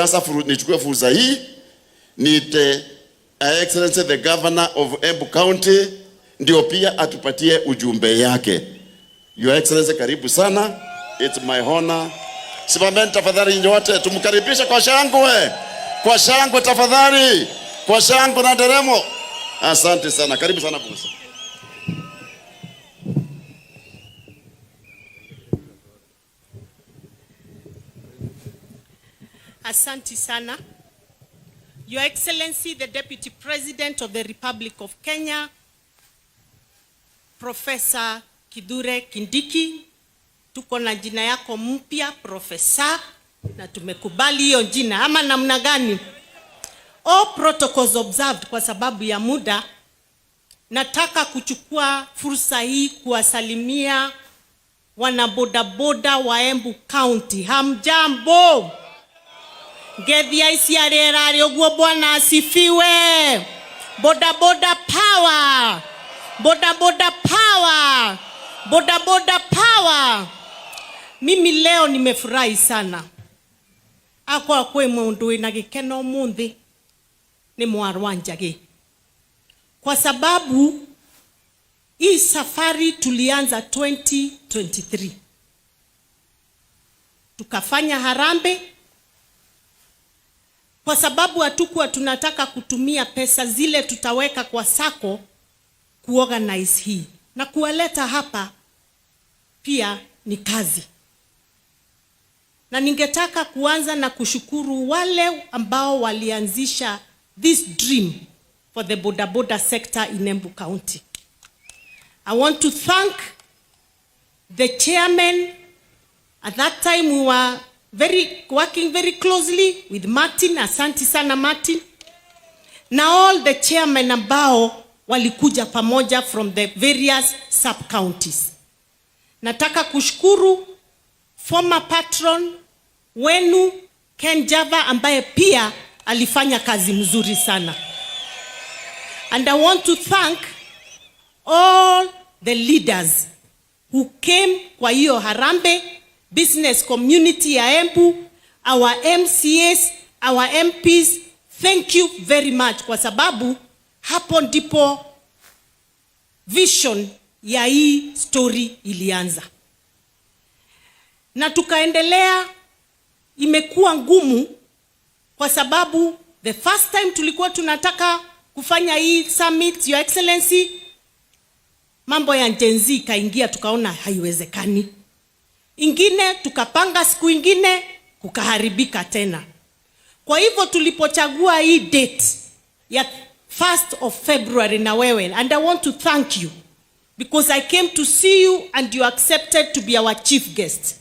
Sasa nichukue fursa hii niite Excellency the Governor of Embu County ndio pia atupatie ujumbe yake. Your Excellency, karibu sana. It's my honor. Simameni tafadhali nyote tumkaribishe kwa shangwe. Kwa shangwe tafadhali. Kwa shangwe na nderemo. Asante sana. Karibu sana boss. Asante sana. Your Excellency, the Deputy President of the Republic of Kenya, Professor Kithure Kindiki, tuko na jina yako mpya Professor, na tumekubali hiyo jina ama namna gani? All protocols observed. Kwa sababu ya muda, nataka kuchukua fursa hii kuwasalimia wanabodaboda wa Embu County. Hamjambo? Ngethia isiarera rioguo Bwana asifiwe. Bodaboda power. Bodaboda power. Bodaboda power. Mimi leo nimefurahi sana. Akwa kwe mundu ina gikeno munthi ni mwarwanjage. Kwa sababu hii safari tulianza 2023. Tukafanya harambe kwa sababu hatukuwa tunataka kutumia pesa zile tutaweka kwa sako kuorganize hii. Na kuwaleta hapa pia ni kazi. Na ningetaka kuanza na kushukuru wale ambao walianzisha this dream for the bodaboda sector in Embu County. I want to thank the chairman. At that time we were working very closely with Martin. Asante sana Martin. Na all the chairmen ambao walikuja pamoja from the various sub-counties. Nataka kushukuru former patron wenu Ken Java ambaye pia alifanya kazi mzuri sana. And I want to thank all the leaders who came kwa hiyo harambe, business community ya Embu, our MCAs, our MPs. Thank you very much kwa sababu hapo ndipo vision ya hii story ilianza. Na tukaendelea. Imekuwa ngumu kwa sababu the first time tulikuwa tunataka kufanya hii summit, Your Excellency, mambo ya Gen Z kaingia, tukaona haiwezekani. Ingine tukapanga siku ingine kukaharibika tena. Kwa hivyo tulipochagua hii date ya 1st of February na wewe, and I want to thank you because I came to see you and you accepted to be our chief guest.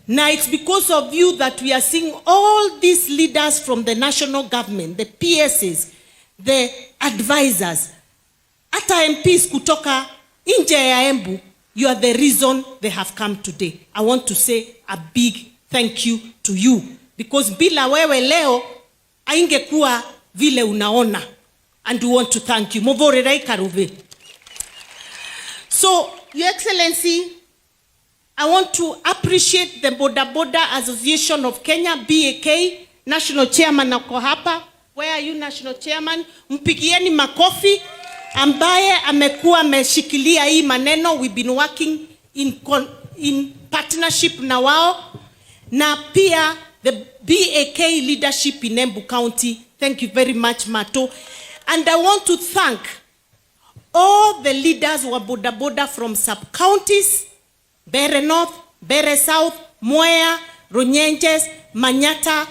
Now it's because of you that we are seeing all these leaders from the national government, the PSs, the advisors, hata MPs kutoka nje ya Embu. You are the reason they have come today. I want to say a big thank you to you because bila wewe leo haingekuwa vile unaona, and we want to thank you. Movorera ikaruve. So, Your Excellency, I want to appreciate the Boda Boda Association of Kenya, BAK, National Chairman nako hapa. Where are you, National Chairman? Mpigieni makofi ambaye amekuwa ameshikilia hii maneno. We've been working in partnership na wao. Na pia the BAK leadership in Embu County. Thank you very much, Mato. And I want to thank all the leaders wa Boda Boda from sub-counties, Bere North, Bere South, Mwea, Runyenjes, Manyata.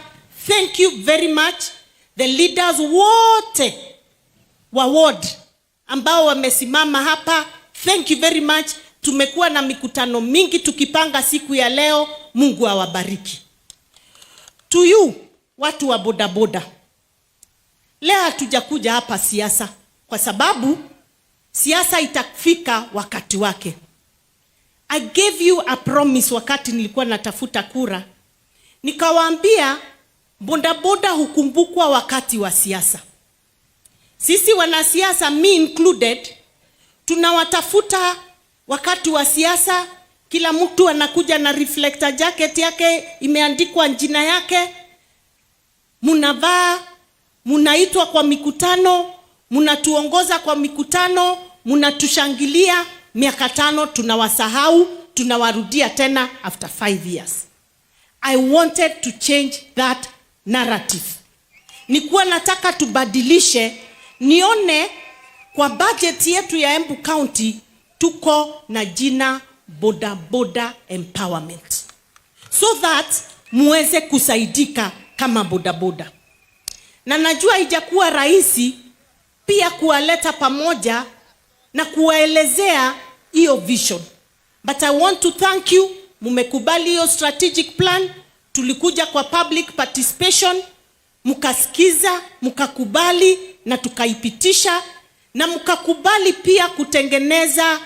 Thank you very much. The leaders wote wa ward ambao wamesimama hapa, thank you very much. Tumekuwa na mikutano mingi tukipanga siku ya leo. Mungu awabariki. To you, watu wa Boda Boda, leo hatujakuja hapa siasa kwa sababu siasa itafika wakati wake. I gave you a promise wakati nilikuwa natafuta kura. Nikawaambia Boda Boda hukumbukwa wakati wa siasa. Sisi wanasiasa, me included, tunawatafuta wakati wa siasa. Kila mtu anakuja na reflector jacket yake imeandikwa jina yake. munavaa, munaitwa kwa mikutano, munatuongoza kwa mikutano, munatushangilia, miaka 5 tunawasahau, tunawarudia tena after 5 years. I wanted to change that narrative. Nikuwa nataka tubadilishe, nione kwa budget yetu ya Embu County tuko na jina boda boda empowerment, so that muweze kusaidika kama boda boda. Na najua haijakuwa rahisi pia kuwaleta pamoja na kuwaelezea hiyo vision, but I want to thank you. Mumekubali hiyo strategic plan, tulikuja kwa public participation, mukasikiza, mukakubali na tukaipitisha, na mukakubali pia kutengeneza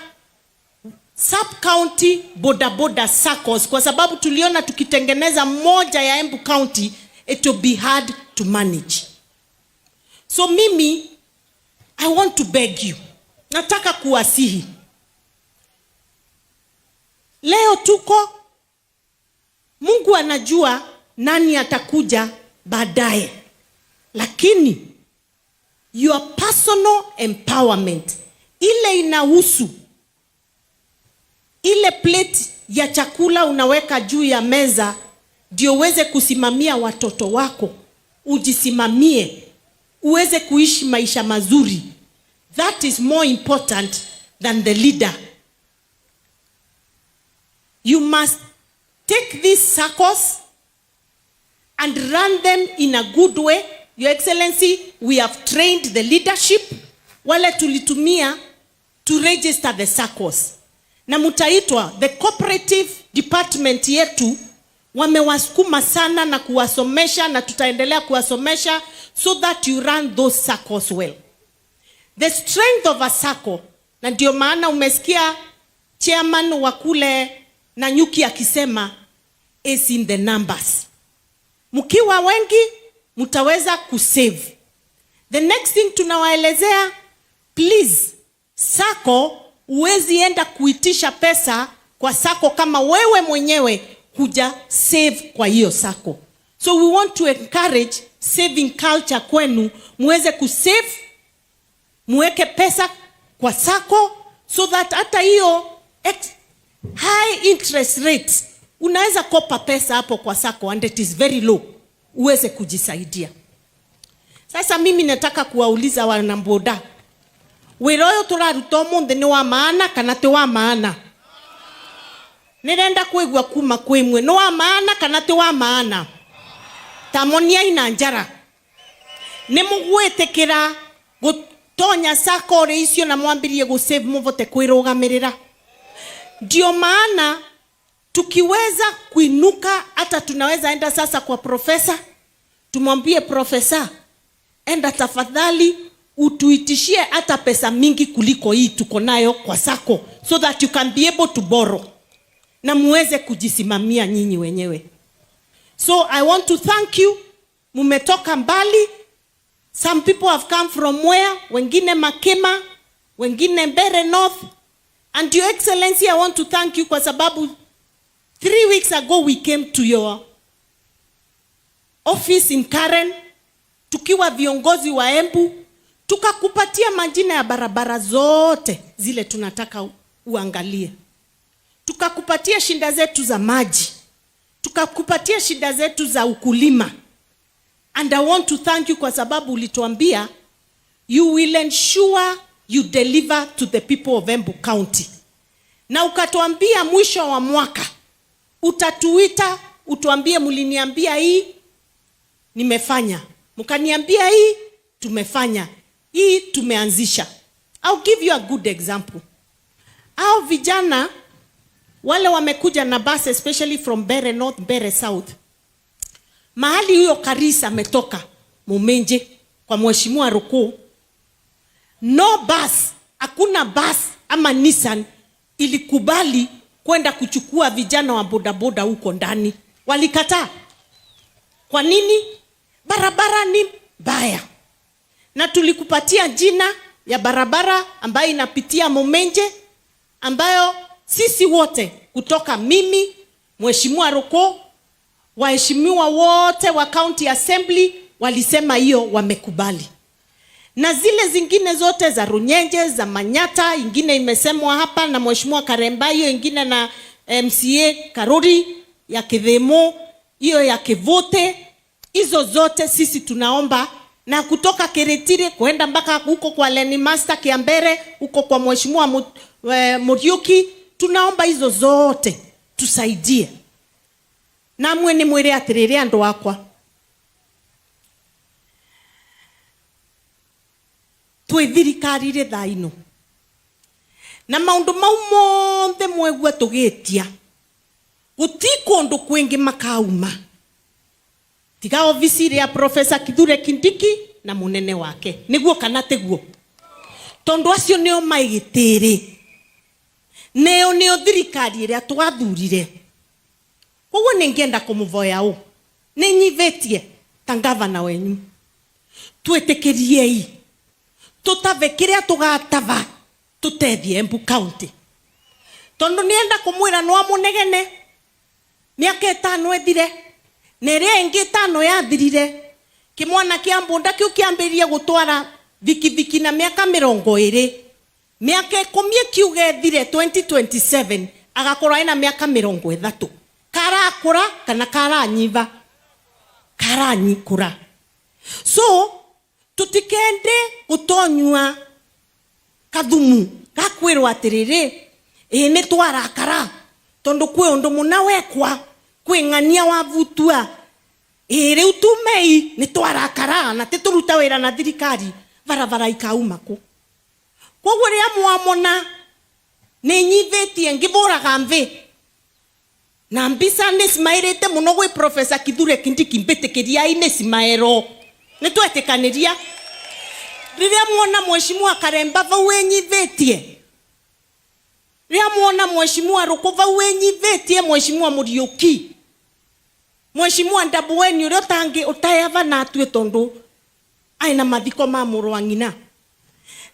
sub-county boda-boda circles, kwa sababu tuliona tukitengeneza moja ya Embu County, it will be hard to manage. So mimi, I want to beg you, nataka kuwasihi. Leo tuko, Mungu anajua nani atakuja baadaye, lakini your personal empowerment, ile inahusu ile plate ya chakula unaweka juu ya meza, ndio uweze kusimamia watoto wako, ujisimamie, uweze kuishi maisha mazuri. That is more important than the leader. You must take these circles and run them in a good way. Your Excellency, we have trained the leadership. Wale tulitumia to register the circles. Na mutaitwa, the cooperative department yetu, wamewasukuma sana na kuwasomesha, na tutaendelea kuwasomesha, so that you run those circles well. The strength of a circle, na ndio maana umesikia chairman wa kule Nanyuki akisema, is in the numbers. Mkiwa wengi, mutaweza kusave. The next thing tunawaelezea, please, sako uwezi enda kuitisha pesa kwa sako kama wewe mwenyewe huja save kwa hiyo sako. So we want to encourage saving culture kwenu, muweze kusave, muweke pesa kwa sako, so that hata hiyo high interest rates, unaweza kopa pesa hapo kwa sako and it is very low, uweze kujisaidia. Sasa mimi nataka kuwauliza wanamboda, wiroyo turaruta munde ni wa maana kana ti wa maana? Nirenda kuigwa kuma kwimwe, no wa maana kana ti wa maana? Tamonia ina njara. Nimugwetekera gutonya sako re icio na mwambirie go save muvote kwirugamirira. Ndio maana tukiweza kuinuka, hata tunaweza enda sasa kwa profesa, tumwambie profesa, enda tafadhali utuitishie hata pesa mingi kuliko hii tuko nayo kwa sako, so that you can be able to borrow na muweze kujisimamia nyinyi wenyewe. So I want to thank you. Mumetoka mbali. Some people have come from where? Wengine Makema, wengine Mbeere North. And Your Excellency, I want to thank you kwa sababu 3 weeks ago we came to your office in Karen, tukiwa viongozi wa Embu, tukakupatia majina ya barabara zote zile tunataka uangalie. Tukakupatia shida zetu za maji, tukakupatia shida zetu za ukulima. And I want to thank you kwa sababu ulituambia you will ensure you deliver to the people of Embu County. Na ukatuambia mwisho wa mwaka utatuita, utuambie muliniambia hii nimefanya, mkaniambia hii tumefanya, hii tumeanzisha. I'll give you a good example. Hao vijana wale wamekuja na bus, especially from Mbeere North, Mbeere South. Mahali huyo Karisa ametoka Mumenje kwa Mheshimiwa Ruku, no bus, hakuna bus ama Nissan ilikubali kwenda kuchukua vijana wa bodaboda huko ndani. Walikataa. Kwa nini? Barabara ni mbaya. Na tulikupatia jina ya barabara ambayo inapitia Mumenje, ambayo sisi wote kutoka mimi, Mheshimiwa Ruku, waheshimiwa wote wa County Assembly, walisema hiyo wamekubali. Na zile zingine zote za Runyenje, za Manyata, ingine imesemwa hapa na Mheshimiwa Karemba, hiyo ingine na MCA Karuri ya Kidhemo, hiyo ya Kivote, hizo zote sisi tunaomba, na kutoka Keretire kwenda mpaka huko kwa Leni Master Kiambere, huko kwa Mheshimiwa Muriuki, tunaomba hizo zote tusaidie. Na mwene mwere atirire andu wakwa, twi thirikari ri thaino na maundu mau monthe mwegua tugitia, gutiko ndu kwingi makauma tiga ofisi ya Professor Kithure Kindiki na munene wake, niguo kana teguo, tondu acio nio maigitiri, neo thirikari iria twathurire. Koguo ningienda kumuvoya u ninyivetie ta gavana wenyu, twitikirie tutave kiria tugatava tutethie Embu County, tondu nienda kumwira no amunegene miaka 5 ethire nere ingi 5 yathirire, kimwana kia mbunda kiu kiambirie gutwara thikithiki na miaka 20, miaka 10 kiuge thire 2027 agakorwo ina miaka 30, karakura kana karanyiva, karanyikura. So tutikende gutonywa kathumu gakwirwa atiriri ni twarakara tondu kwi undu muna wekwa kwi ng'ania wa vutua riu tumei ni twarakara na tituruta wira na thirikari varavara ikauma ku. Koguo ria mwamona ni nyivetie ngivuraga mvi na mbisa ni smairite muno gwi Professor Kithure Kindiki mbitikiria ine smaero ni twetikaniria riria muona Mheshimiwa Karemba vau enyivetie, riria muona Mheshimiwa Ruku vau enyivetie, Mheshimiwa Muriuki, Mheshimiwa Ndabweni uria tangi utayava na atue tondu aina mathiko ma muru wa ng'ina,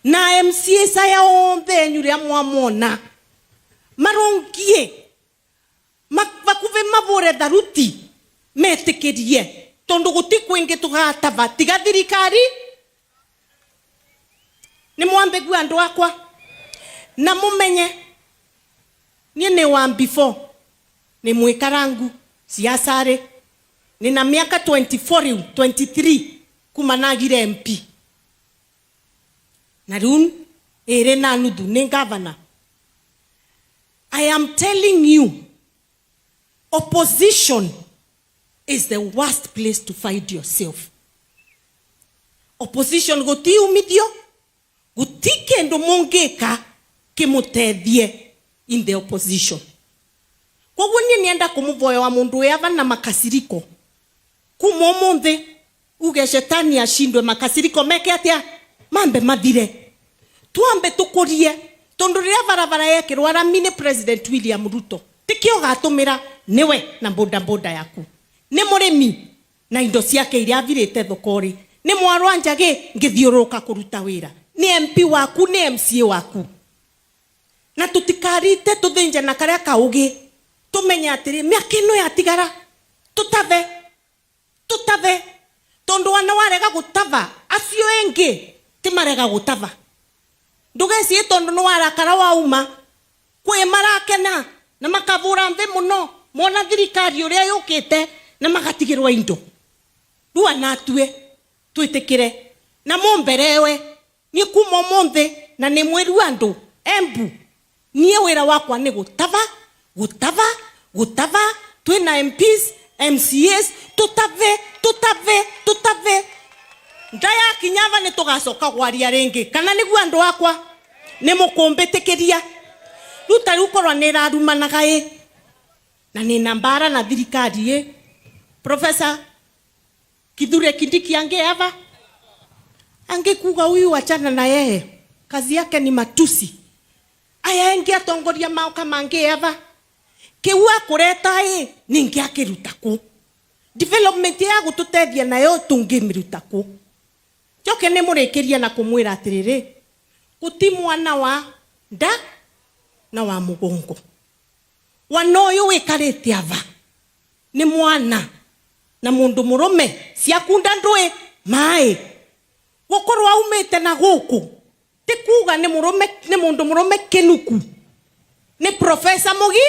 na MCA saya onthe nyuria mwamona marungie makuve mavore daruti metikirie tondu guti kwingi tugatava tiga thirikari. Ni mwambe gwa andu akwa na mumenye ni wa before ni mwikarangu siasare ni na miaka 23 kumanagire MP na run ere na nudu ni governor. I am telling you, opposition is the worst place to find yourself. Opposition goti umithio gutike ndo mongeka kimutethie in the opposition. Koguo nienda kumuvoya wa mundu yava na makasiriko kumomonthe uge shetani ashindwe, makasiriko meke atia mambe mathire, tuambe tukurie tondu ria varavara yekirwo aramine President William Ruto tikio gatumira niwe na boda yaku, ni murimi na indo ciake iria avirite thokori, ni mwarwa njage ngithiuruka kuruta wira, ni MP waku ni MCA waku, na tutikarite tuthinje na karia kaugi tumenya atiri miaka ino yatigara tutave tondu wana warega gutava acio engi timarega gutava, ndugeci tondu no warakara wauma kwi marakena na makavura mve muno mona thirikari uria yukite na magatigirwa indo ruwa natue twitikire na momberewe ni kuma monthe na ni mweru andu Embu nie wira wakwa ni gutava twina MPs MCAs tutave ndaya kinyava ni tugacoka gwaria ringi kana niguo andu wakwa ni mukumbitikiria ruta rukorwa ni rarumanaga na ni nambara na thirikari Professor Kithure Kindiki angeava angekuga huyu achana na yeye, kazi yake ni matusi. Aya engi atongoria mao kama angeava kiwa kureta ningi akiruta ku development ya gututethia nayo tungimiruta ku. Joke ni murekeria na kumwira atiriri guti mwana wa nda na wa mugongo wanoyo wikarite ava ni mwana na mundu murume ciakunda ndui mai gukorwa umite na guku tikuga ni murume ni mundu murume kinuku ni professor Mugi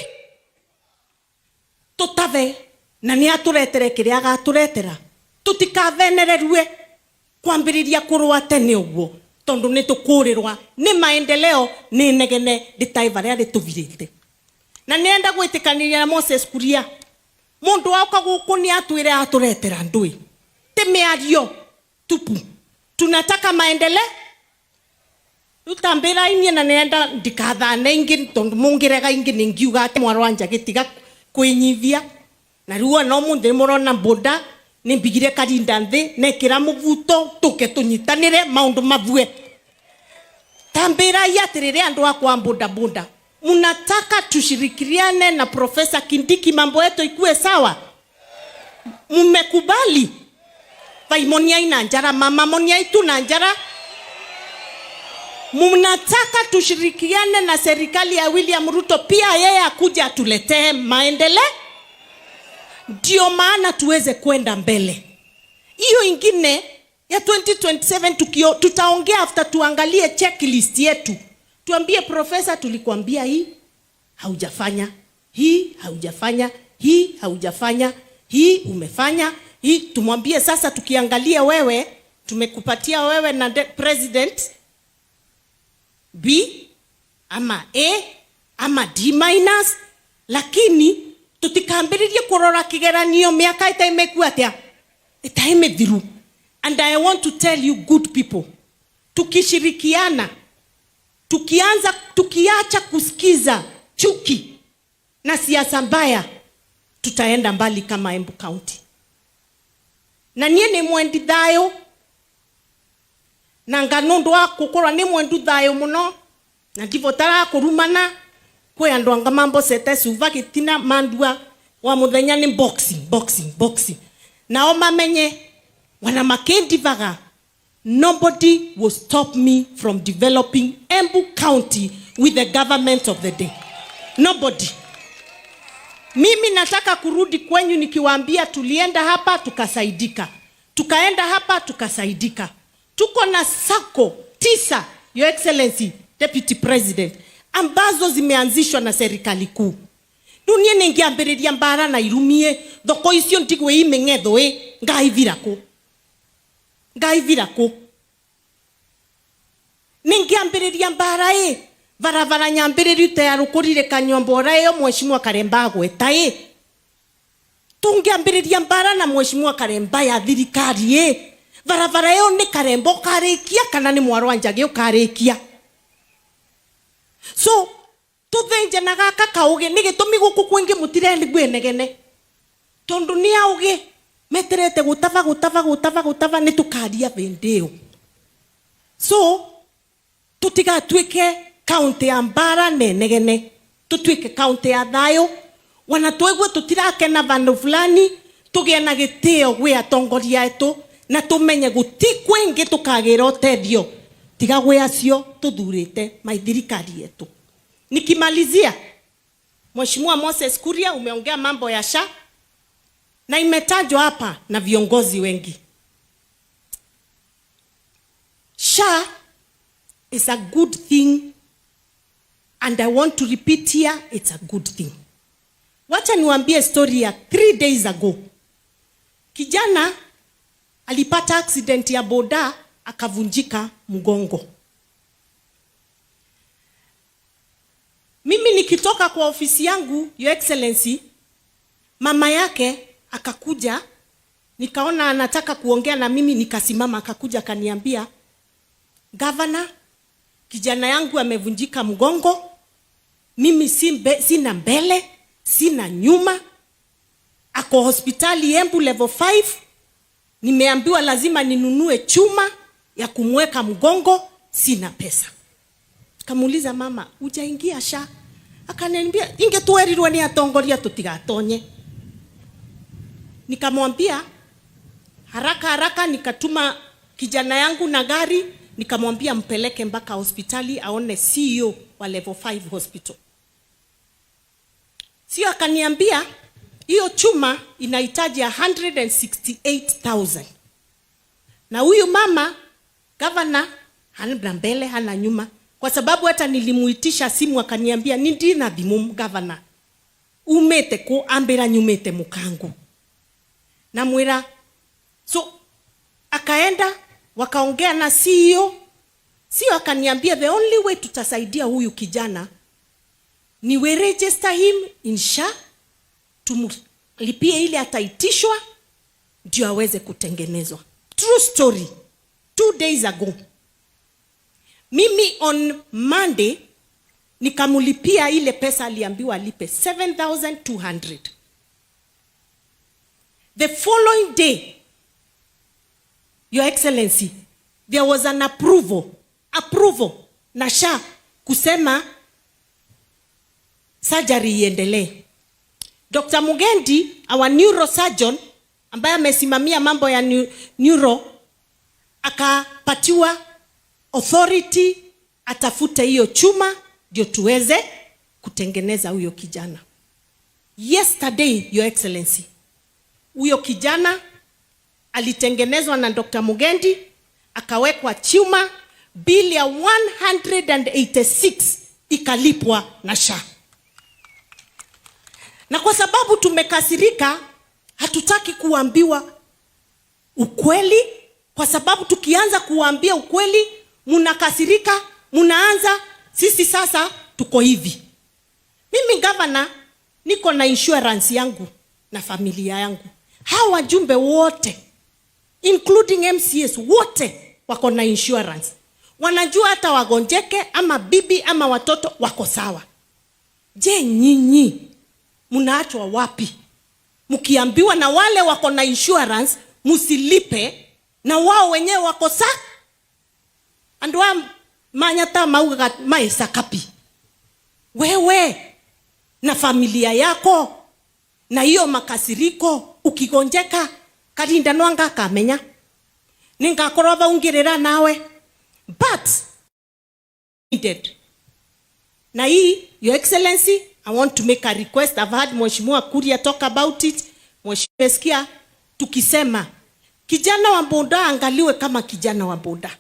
tutave na ni aturetere kiria agaturetera tutikavenererue kwambiriria kurwa tene uguo tondu ni tukurirwa ni maendeleo ni negene ditaiva ria rituvirite na nenda gwitikaniria na Moses Kuria mundu wauka guku ni atwire aturetera ndui timiario tupu tunataka maendeleo utambira inie na nenda ndikathane ingi tondu mungirega ingi ningiuga ati mwarwanja gitiga kwinyivia na ruo no mundu murona boda ni mbigire karinda nthi nekira muvuto tuke tunyitanire maundu mavue tambira yatirire andu akwa boda munataka tushirikiane na Profesa Kindiki mambo yetu ikue sawa mmekubali Vaimonia ina njara mama Monia itu na njara munataka tushirikiane na serikali ya William Ruto pia yeye akuja atuletee maendeleo ndio maana tuweze kwenda mbele. Hiyo ingine ya 2027 tutaongea after tuangalie checklist yetu. Tuambie profesa tulikwambia hii haujafanya, hii haujafanya, hii haujafanya, hii umefanya, hii tumwambie sasa tukiangalia wewe tumekupatia wewe na president B ama A ama D minus lakini tutikambiririe kurora kigeranio miaka itaimekuwa atia itaimedhiru. And I want to tell you good people, tukishirikiana tukiacha kusikiza chuki na siasa mbaya tutaenda mbali kama Embu County. Na nie ni mwendi thayo na nganondo akukora ni mwendu thayo muno na ndivotara kurumana kwe andu anga mambo sete suva gitina mandua wa muthenya ni boxing na o mamenye wana makendi vaga nobody will stop me from developing Embu County with the government of the day. Nobody. Mimi nataka kurudi kwenyu nikiwaambia tulienda hapa tukasaidika, tukaenda hapa tukasaidika. Tuko na sako 9 Your Excellency Deputy President ambazo zimeanzishwa na serikali kuu. Dunia ningiambiriria mbara na irumie thoko icio ntigwe imengetho ngaivirako ningiambiriria mbara varavara nyambiriru tayari kurire kanyombora yo mheshimiwa Karemba gweta tungiambiriria mbara na mheshimiwa Karemba ya thirikari varavara yo ni Karemba karikia kana ni Mwarwanja ukarikia. So tuthenje na gaka kauge ni gitumi guku kwingi mutireni gwenegene tondu ni auge meterete gutava ni tukaria vendeo. So tutigatuike county ya mbara nenegene tutuike county ya thayo wanatwegwe tutirakena vandu fulani tugie na gitio gwe atongoria etu na tumenye gutikwengi tukagira utethio tiga gwe acio tuthurite maithirikari yetu. Nikimalizia, Mheshimiwa Moses Kuria umeongea mambo ya SHA na imetajwa hapa na viongozi wengi. SHA is a good thing and I want to repeat here, it's a good thing. Wacha niwaambie story ya 3 days ago. Kijana alipata accident ya boda akavunjika mgongo. Mimi nikitoka kwa ofisi yangu, Your Excellency, mama yake akakuja, nikaona anataka kuongea na mimi, nikasimama, akakuja akaniambia, Governor, kijana yangu amevunjika mgongo, mimi sina mbele, sina nyuma, ako hospitali Embu level 5, nimeambiwa lazima ninunue chuma ya kumweka mgongo, sina pesa. Kamuuliza mama, ujaingia SHA? Akaniambia ingetuerirwe ni atongoria tutigatonye. Nikamwambia haraka nikatuma kijana yangu na gari, nikamwambia mpeleke mpaka hospitali aone CEO wa level 5 hospital. Sio akaniambia hiyo chuma inahitaji 168,000. Na huyu mama governor hana mbele hana nyuma, kwa sababu hata nilimuitisha simu akaniambia nindi na thimu governor umete ko ambira nyumete mukangu na mwira. So akaenda wakaongea na CEO akaniambia the only way tutasaidia huyu kijana ni we register him in SHA, tumlipie ile ataitishwa ndio aweze kutengenezwa. True story. 2 days ago mimi on Monday nikamulipia ile pesa aliambiwa alipe 7,200. The following day, Your Excellency, there was an approval na SHA kusema surgery iendelee. Dr. Mugendi, our neurosurgeon ambaye amesimamia mambo ya neuro, akapatiwa authority atafute hiyo chuma ndio tuweze kutengeneza huyo kijana. Yesterday, Your Excellency, huyo kijana alitengenezwa na Dr. Mugendi, akawekwa chuma, bili ya 186 ikalipwa na SHA. Na kwa sababu tumekasirika, hatutaki kuambiwa ukweli, kwa sababu tukianza kuambia ukweli munakasirika, munaanza sisi sasa tuko hivi. Mimi governor niko na insurance yangu na familia yangu. Hawa wajumbe wote including MCS wote wako na insurance. Wanajua hata wagonjeke ama bibi ama watoto wako sawa. Je, nyinyi munaachwa wapi? Mkiambiwa na wale wako na insurance musilipe na wao wenyewe wako sawa? Andwa manyata mauga maisa kapi. Wewe na familia yako na hiyo makasiriko ukigonjeka karinda nwanga kamenya ninga koroba ungirira nawe but needed. Na hii, Your Excellency, I want to make a request. I've had Mheshimiwa Kuria talk about it. Mheshimiwa tukisema kijana wa boda angaliwe kama kijana wa boda,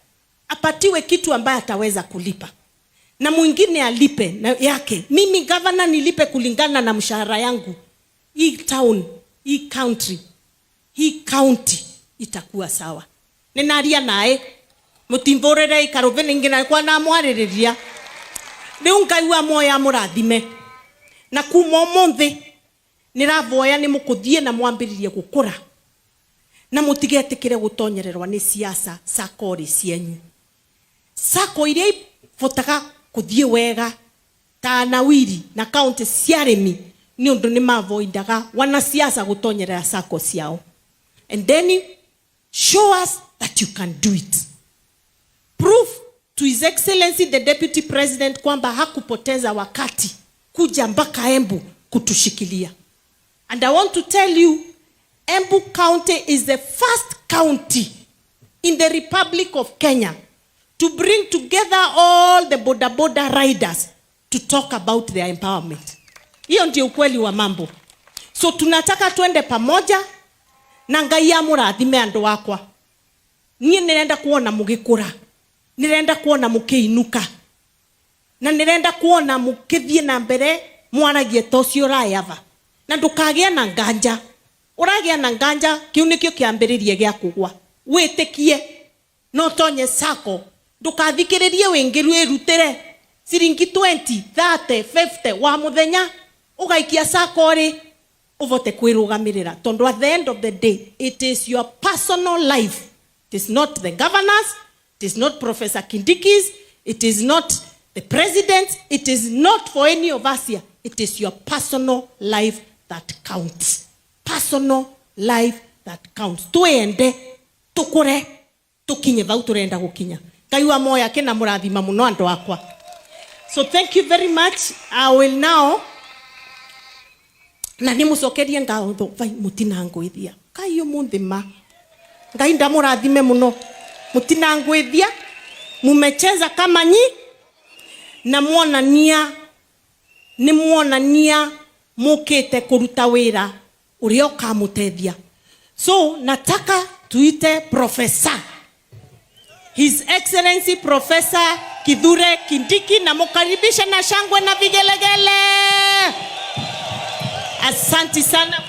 apatiwe kitu ambaye ataweza kulipa na mwingine alipe na yake. Mimi governor nilipe kulingana na mshahara yangu. Hii town, hii country, hii county itakuwa sawa. Nenaria nae mutimborere ikarovene ngina kwa na mwaririria leo ngaiwa moya murathime na kuma monthi niravoya ni mukuthie na mwambiririe gukura na mutigetikire gutonyererwa ni siasa sakori cienyu. Sako iria fotaga kuthie wega ta Nawiri na county ciaremi ni undu ni mavoidaga wana siasa gutonyerera sako ciao. And then show us that you can do it. Prove to His Excellency the Deputy President kwamba hakupoteza wakati kuja mpaka Embu kutushikilia. And I want to tell you, Embu County is the first county in the Republic of Kenya to bring together all the boda riders to talk about their empowerment. Hiyo ndio ukweli wa mambo. So tunataka tuende pamoja na Ngai ya murathime andu wakwa. Niĩ nirenda kuona mugikura, nirenda kuona mukiinuka, na nirenda kuona mukithie na mbere mwaragie tocio rayava. Na ndukagia na nganja. Uragia na nganja kiu nikio kiambiririe gia kugwa. Witikie no tonye sako. Ndukathikiririe wingiru irutire siringi 20, 30, 50 wa muthenya ugaikia sako ri uvote kwirugamirira. Tondu at the end of the day it is your personal life. It is not the governors, it is not Professor Kindiki's, it is not the president, it is not for any of us here. It is your personal life that counts. Personal life that counts. Tuende tukure tukinye vau turenda gukinya. Ngai wa moya kena murathima muno andu akwa. So thank you very much. I will now na nimucokerie ngatho vai mutinangwithia. Kai umuthima. Ngai ndamurathime muno. Mutinangwithia. Mumecheza kama nyi na muonania ni muonania mukite kuruta wira uria ukamutethia. So nataka tuite Professor, His Excellency Professor Kithure Kindiki, na mukaribisha na shangwe na vigelegele. Asante sana.